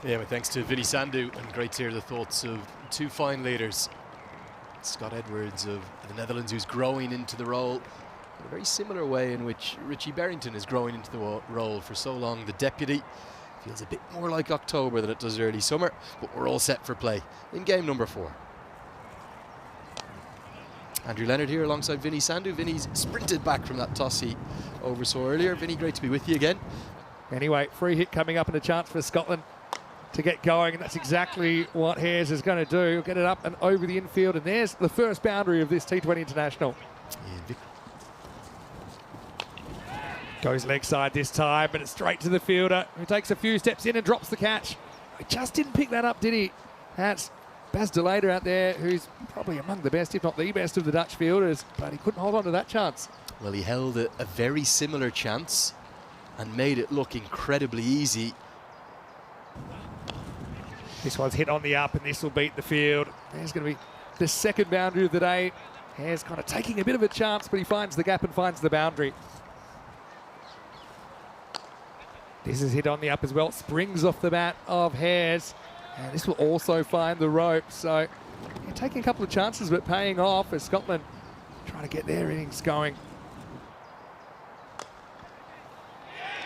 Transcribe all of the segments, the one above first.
Yeah, but thanks to Vinny Sandu, and great to hear the thoughts of two fine leaders. Scott Edwards of the Netherlands, who's growing into the role in a very similar way in which Richie Berrington is growing into the role. For so long, the deputy feels a bit more like October than it does early summer, but we're all set for play in game number 4. Andrew Leonard here alongside Vinny Sandu. Vinny's sprinted back from that toss he oversaw earlier. Vinny, great to be with you again. Anyway, free hit coming up and a chance for Scotland to get going, and that's exactly what Hares is going to do. He'll get it up and over the infield, and there's the first boundary of this T20 International. Goes leg side this time, but it's straight to the fielder, who takes a few steps in and drops the catch. He just didn't pick that up, did he? That's Bas de Leijder out there, who's probably among the best, if not the best, of the Dutch fielders, but he couldn't hold on to that chance. Well, he held a very similar chance and made it look incredibly easy. This one's hit on the up, and this will beat the field. There's going to be the second boundary of the day. Hares kind of taking a bit of a chance, but he finds the gap and finds the boundary. This is hit on the up as well. Springs off the bat of Hares. And this will also find the rope. So yeah, taking a couple of chances, but paying off as Scotland trying to get their innings going.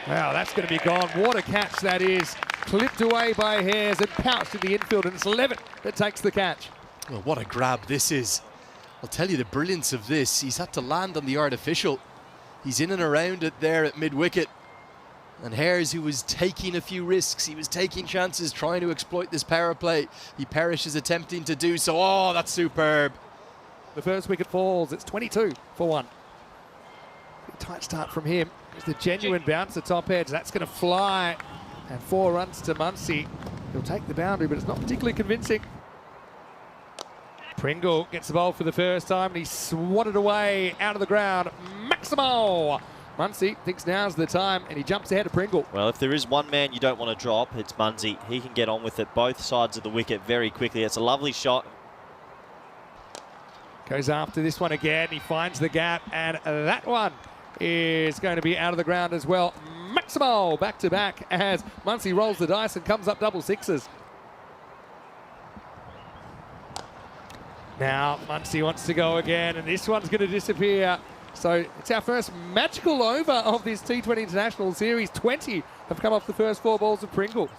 Wow, that's going to be gone. What a catch that is. Clipped away by Hares and pounced in the infield, and it's Levitt that takes the catch. Well, what a grab this is. I'll tell you the brilliance of this. He's had to land on the artificial. He's in and around it there at mid-wicket. And Hares, who was taking a few risks, he was taking chances, trying to exploit this power play. He perishes attempting to do so. Oh, that's superb. The first wicket falls. It's 22 for 1. Tight start from him. There's the genuine bounce to top edge. That's going to fly. And 4 runs to Muncie. He'll take the boundary, but it's not particularly convincing. Pringle gets the ball for the first time, and he's swatted away out of the ground. Maximo! Muncie thinks now's the time, and he jumps ahead of Pringle. Well, if there is one man you don't want to drop, it's Muncie. He can get on with it both sides of the wicket very quickly. It's a lovely shot. Goes after this one again. He finds the gap, and that one is going to be out of the ground as well. Maximo back to back as Muncie rolls the dice and comes up double sixes. Now Muncie wants to go again, and this one's going to disappear. So it's our first magical over of this T20 International Series. 20 have come off the first 4 balls of Pringle.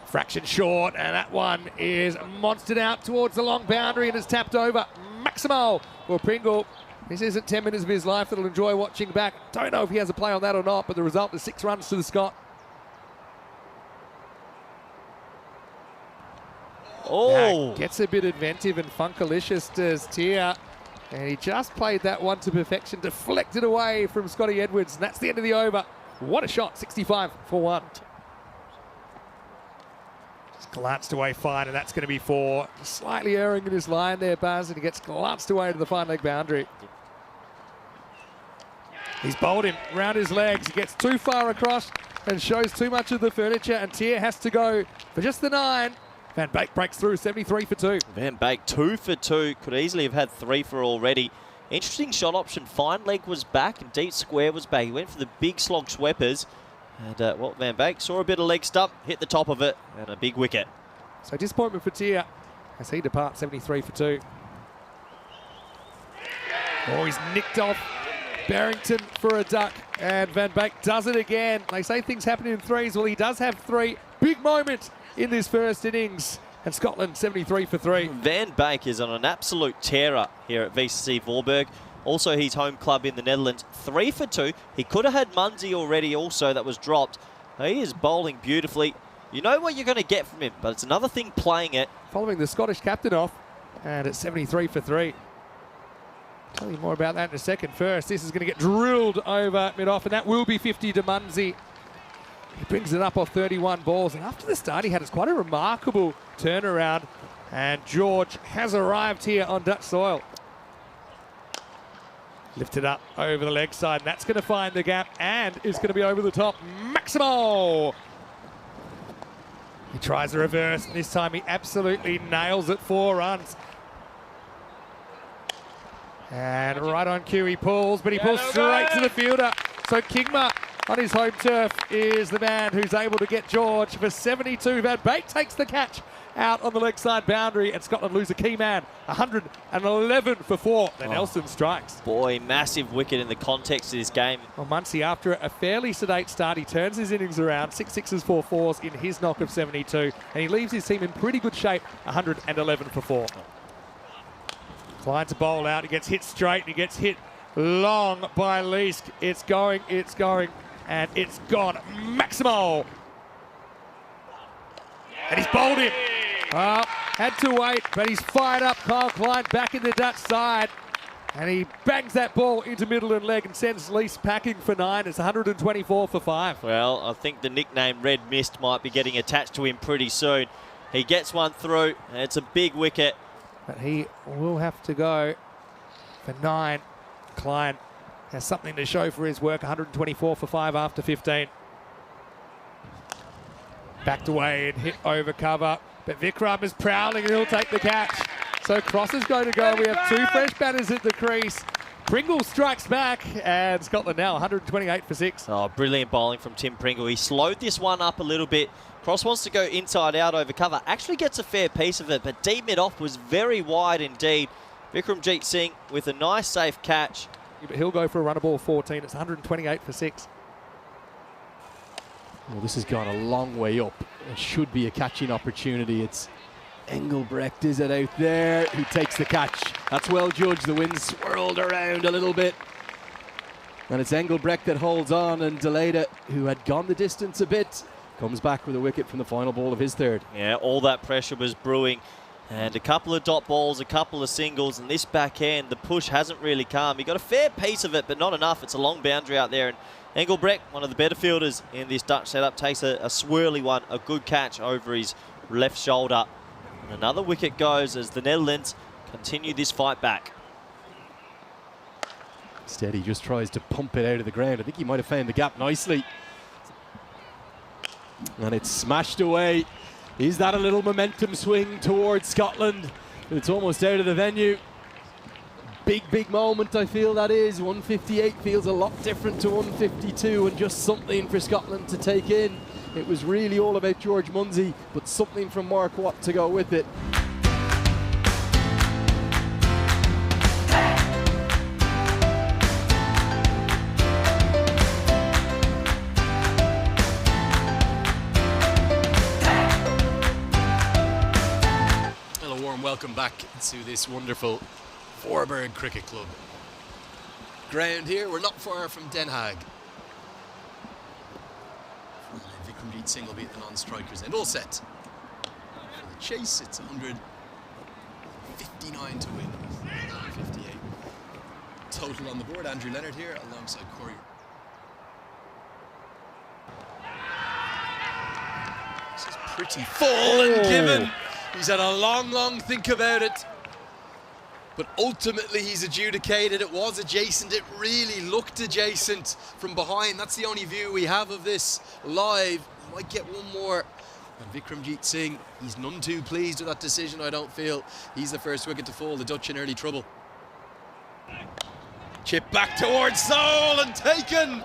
Fraction short, and that one is monstered out towards the long boundary and is tapped over. Maximo for Pringle. This isn't 10 minutes of his life that he'll enjoy watching back. Don't know if he has a play on that or not, but the result is 6 runs to the Scot. Oh! Gets a bit inventive and funkalicious, does Tier. And he just played that one to perfection, deflected away from Scotty Edwards, and that's the end of the over. What a shot, 65 for 1. Just glanced away fine, and that's going to be 4. Slightly erring in his line there, Baz, and he gets glanced away to the fine leg boundary. He's bowled him round his legs. He gets too far across and shows too much of the furniture, and Tier has to go for just the 9. Van Beek breaks through, 73 for 2. Van Beek 2 for 2. Could easily have had 3 for already. Interesting shot option. Fine leg was back and deep square was back. He went for the big slog sweepers. And well, Van Beek saw a bit of leg stump, hit the top of it, and a big wicket. So disappointment for Tier as he departs, 73 for 2. Oh, he's nicked off Barrington for a duck, and Van Beek does it again. They say things happen in 3s. Well, he does have 3 big moments in this first innings, and Scotland 73 for 3. Van Beek is on an absolute terror here at VCC Voorburg. Also his home club in the Netherlands, 3 for 2. He could have had Muncie already also, that was dropped. He is bowling beautifully. You know what you're going to get from him, but it's another thing playing it. Following the Scottish captain off, and it's 73 for 3. Tell you more about that in a second. First, this is going to get drilled over mid-off, and that will be 50 to Muncie. He brings it up off 31 balls, and after the start he had quite a remarkable turnaround, and George has arrived here on Dutch soil. Lifted up over the leg side, and that's going to find the gap and is going to be over the top. Maximo! He tries a reverse, and this time he absolutely nails it. 4 runs. And right on cue he pulls, but he pulls straight to the fielder. So Kingma on his home turf is the man who's able to get George for 72. Van Beek takes the catch out on the leg side boundary, and Scotland lose a key man. 111 for 4. Then Nelson strikes. Boy, massive wicket in the context of this game. Well, Muncie, after a fairly sedate start, he turns his innings around. 6 sixes, 4 fours in his knock of 72, and he leaves his team in pretty good shape. 111 for 4. Klein to bowl out. He gets hit straight, and he gets hit long by Leask. It's going, and it's gone. Maximo. And he's bowled him. Had to wait, but he's fired up. Kyle Klein back in the Dutch side. And he bangs that ball into middle and leg and sends Leask packing for 9. It's 124 for 5. Well, I think the nickname Red Mist might be getting attached to him pretty soon. He gets one through, and it's a big wicket. But he will have to go for 9. Klein has something to show for his work. 124 for 5 after 15. Backed away and hit over cover. But Vikram is prowling and he'll take the catch. So Cross is going to go. We have 2 fresh batters at the crease. Pringle strikes back, and Scotland now 128 for 6. Oh, brilliant bowling from Tim Pringle. He slowed this one up a little bit. Cross wants to go inside out over cover. Actually gets a fair piece of it, but deep mid-off was very wide indeed. Vikramjit Singh with a nice safe catch. But he'll go for a run of ball 14. It's 128 for 6. Well, this has gone a long way up. It should be a catching opportunity. It's Engelbrecht, is it out there, who takes the catch. That's well judged. The wind swirled around a little bit. And it's Engelbrecht that holds on, and Deleda, who had gone the distance a bit, comes back with a wicket from the final ball of his 3rd. Yeah, all that pressure was brewing. And a couple of dot balls, a couple of singles, and this back end, the push hasn't really come. He got a fair piece of it, but not enough. It's a long boundary out there. And Engelbrecht, one of the better fielders in this Dutch setup, takes a swirly one, a good catch over his left shoulder. And another wicket goes as the Netherlands continue this fight back. Instead, he just tries to pump it out of the ground. I think he might have found the gap nicely. And it's smashed away. Is that a little momentum swing towards Scotland? It's almost out of the venue. Big moment, I feel that is. 158 feels a lot different to 152, and just something for Scotland to take in. It was really all about George Munsey, but something from Mark Watt to go with it. Hello, warm welcome back to this wonderful Voorburg Cricket Club. Ground here, we're not far from Den Haag. Vikramjit Singh will be at the non-strikers end. All set. For the chase, it's 159 to win. 58. Total on the board. Andrew Leonard here alongside Corey. This is pretty full and given. He's had a long think about it. But ultimately he's adjudicated. It was adjacent. It really looked adjacent from behind. That's the only view we have of this live. Might get one more. And Vikramjit Singh, he's none too pleased with that decision, I don't feel. He's the first wicket to fall. The Dutch in early trouble. Chip back towards Seoul and taken.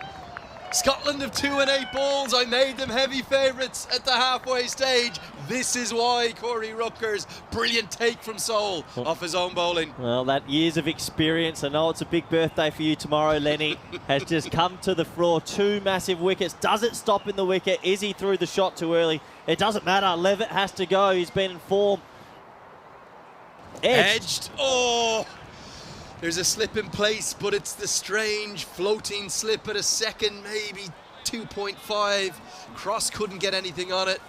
Scotland have 2 and 8 balls. I made them heavy favourites at the halfway stage. This is why. Corey Rutgers, brilliant take from Seoul off his own bowling. Well, that years of experience, I know it's a big birthday for you tomorrow, Lenny, has just come to the floor. 2 massive wickets. Does it stop in the wicket? Is he through the shot too early? It doesn't matter. Levitt has to go. He's been in form. Edged. Oh! There's a slip in place, but it's the strange floating slip at a second, maybe 2.5. Cross couldn't get anything on it.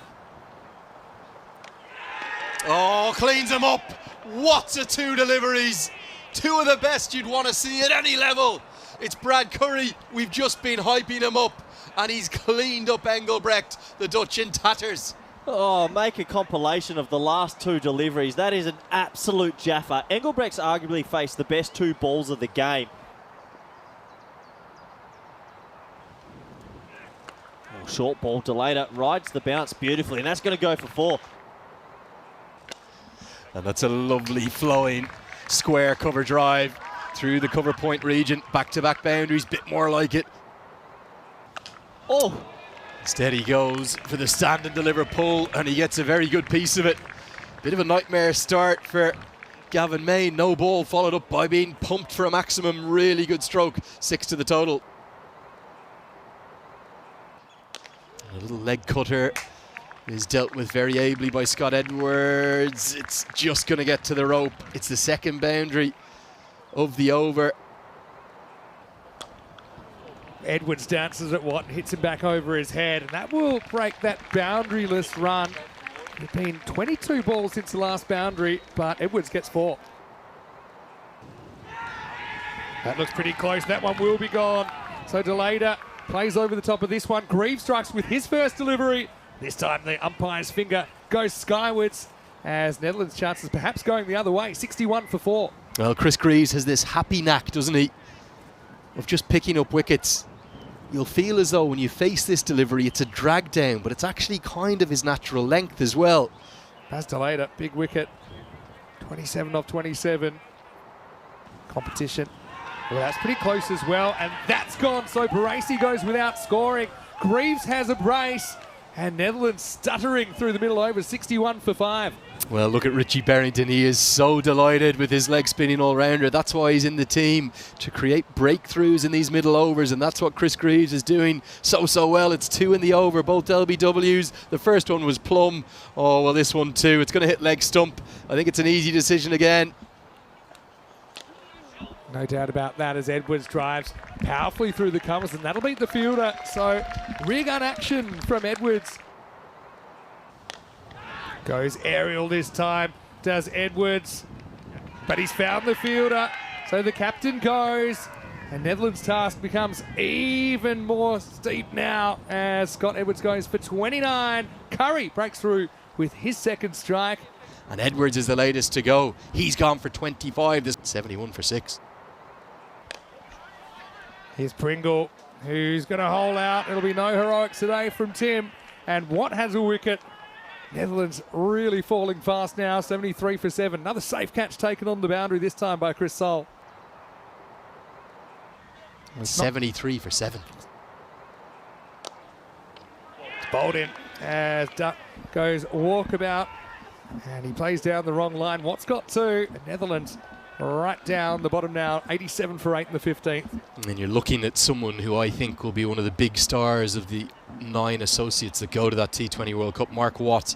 Oh, cleans him up. What a 2 deliveries. 2 of the best you'd want to see at any level. It's Brad Curry. We've just been hyping him up, and he's cleaned up Engelbrecht, the Dutch in tatters. Oh, make a compilation of the last 2 deliveries. That is an absolute jaffer. Engelbrecht's arguably faced the best 2 balls of the game. Oh, short ball, Deleda rides the bounce beautifully, and that's going to go for 4. And that's a lovely flowing square cover drive through the cover point region. Back-to-back boundaries, bit more like it. Oh, Instead he goes for the stand and deliver pull, and he gets a very good piece of it. Bit of a nightmare start for Gavin Main. No ball, followed up by being pumped for a maximum. Really good stroke. 6 to the total. A little leg cutter is dealt with very ably by Scott Edwards. It's just going to get to the rope. It's the second boundary of the over. Edwards dances at Watt and hits him back over his head, and that will break that boundaryless run. There have been 22 balls since the last boundary, but Edwards gets 4. That looks pretty close. That one will be gone. So Deleda plays over the top of this one. Grieve strikes with his first delivery. This time the umpire's finger goes skywards as Netherlands' chances perhaps going the other way. 61 for 4. Well, Chris Greaves has this happy knack, doesn't he, of just picking up wickets. You'll feel as though when you face this delivery, it's a drag down, but it's actually kind of his natural length as well. Baz Deleda, big wicket. 27 off 27. Competition. Well, that's pretty close as well, and that's gone. So Parisi goes without scoring. Greaves has a brace, and Netherlands stuttering through the middle over. 61 for 5. Well, look at Richie Barrington. He is so delighted with his leg spinning all-rounder. That's why he's in the team, to create breakthroughs in these middle overs, and that's what Chris Greaves is doing so well. It's 2 in the over, both LBWs. The first one was plumb. Oh, well, this one too. It's going to hit leg stump. I think it's an easy decision again. No doubt about that as Edwards drives powerfully through the covers, and that'll beat the fielder. So rig on action from Edwards. Goes aerial this time, does Edwards, but he's found the fielder. So the captain goes, and Netherlands' task becomes even more steep now as Scott Edwards goes for 29. Curry breaks through with his second strike. And Edwards is the latest to go. He's gone for 25. This 71 for 6. Here's Pringle, who's going to hole out. It'll be no heroics today from Tim. And Watt has a wicket. Netherlands really falling fast now, 73 for 7. Another safe catch taken on the boundary, this time by Chris Soul. 73 for 7. It's bowled in as Duck goes walkabout, and he plays down the wrong line. Watt's got 2. Netherlands right down the bottom now, 87 for 8 in the 15th. And you're looking at someone who I think will be one of the big stars of the 9 associates that go to that T20 World Cup, Mark Watt.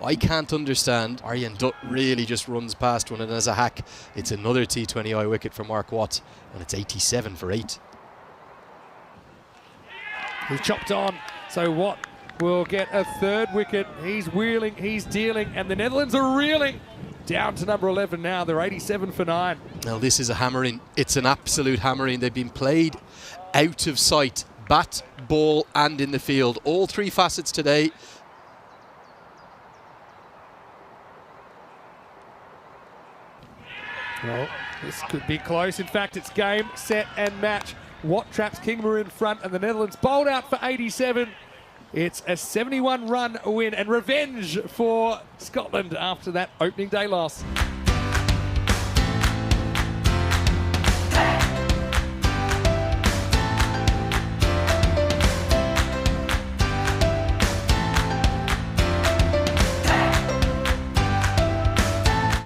I can't understand. Aryan Dutt really just runs past one, and as a hack, it's another T20I wicket for Mark Watt, and it's 87 for 8. He's chopped on, so Watt will get a 3rd wicket. He's wheeling, he's dealing, and the Netherlands are reeling. Down to number 11 now. They're 87 for 9. Now this is a hammering. It's an absolute hammering. They've been played out of sight, bat, ball and in the field. All 3 facets today. Well, this could be close. In fact, it's game, set and match. Watt traps Kingma in front, and the Netherlands bowled out for 87. It's a 71-run win and revenge for Scotland after that opening day loss.